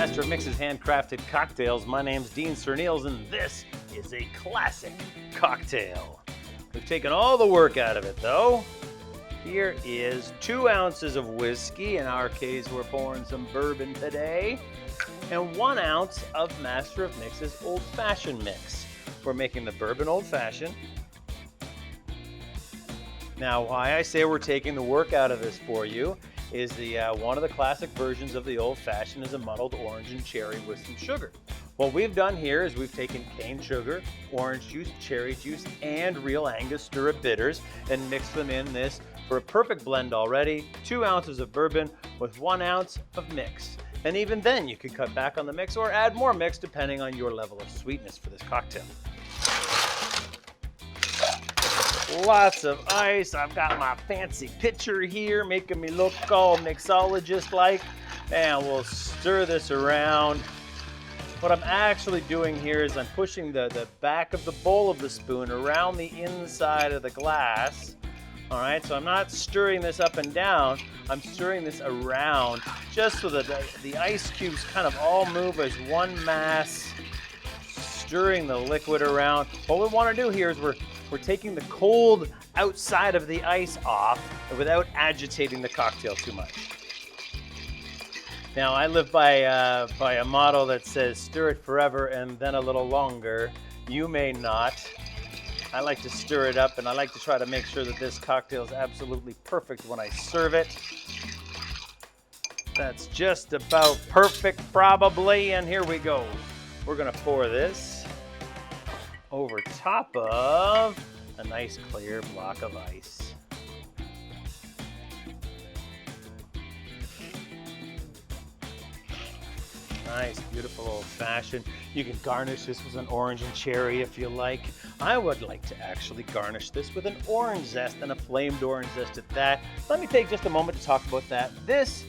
Master of Mix's handcrafted cocktails. My name's Dean Serneels, and this is a classic cocktail. We've taken all the work out of it, though. Here is 2 ounces of whiskey. In our case, we're pouring some bourbon today. And 1 ounce of Master of Mix's Old Fashioned mix. We're making the Bourbon Old Fashioned. Now, why I say we're taking the work out of this for you is one of the classic versions of the Old Fashioned is a muddled orange and cherry with some sugar. What we've done here is we've taken cane sugar, orange juice, cherry juice, and real Angostura bitters and mixed them in this for a perfect blend already. 2 ounces of bourbon with 1 ounce of mix. And even then, you could cut back on the mix or add more mix depending on your level of sweetness for this cocktail. Lots of ice. I've got my fancy pitcher here making me look all mixologist-like. And we'll stir this around. What I'm actually doing here is I'm pushing the back of the bowl of the spoon around the inside of the glass. All right, so I'm not stirring this up and down. I'm stirring this around just so that the ice cubes kind of all move as one mass, stirring the liquid around. What we want to do here is we're taking the cold outside of the ice off without agitating the cocktail too much. Now, I live by a motto that says, stir it forever and then a little longer. You may not. I like to stir it up, and I like to try to make sure that this cocktail is absolutely perfect when I serve it. That's just about perfect, probably, and here we go. We're gonna pour this over top of a nice clear block of ice. Nice, beautiful old fashioned. You can garnish this with an orange and cherry if you like. I would like to actually garnish this with an orange zest and a flamed orange zest at that. Let me take just a moment to talk about that. This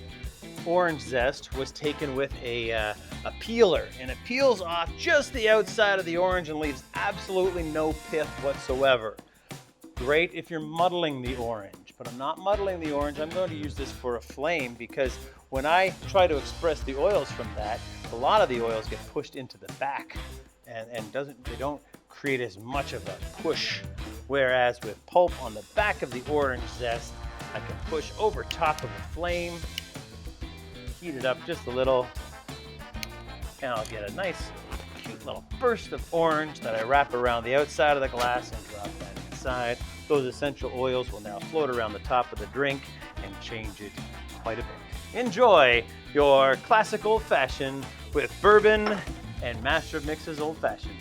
orange zest was taken with a peeler, and it peels off just the outside of the orange and leaves absolutely no pith whatsoever. Great if you're muddling the orange, but I'm not muddling the orange. I'm going to use this for a flame because when I try to express the oils from that, a lot of the oils get pushed into the back and they don't create as much of a push. Whereas with pulp on the back of the orange zest, I can push over top of the flame, heat it up just a little, and I'll get a nice, cute little burst of orange that I wrap around the outside of the glass and drop that inside. Those essential oils will now float around the top of the drink and change it quite a bit. Enjoy your classic old fashioned with bourbon and Master of Mix's Old Fashioned.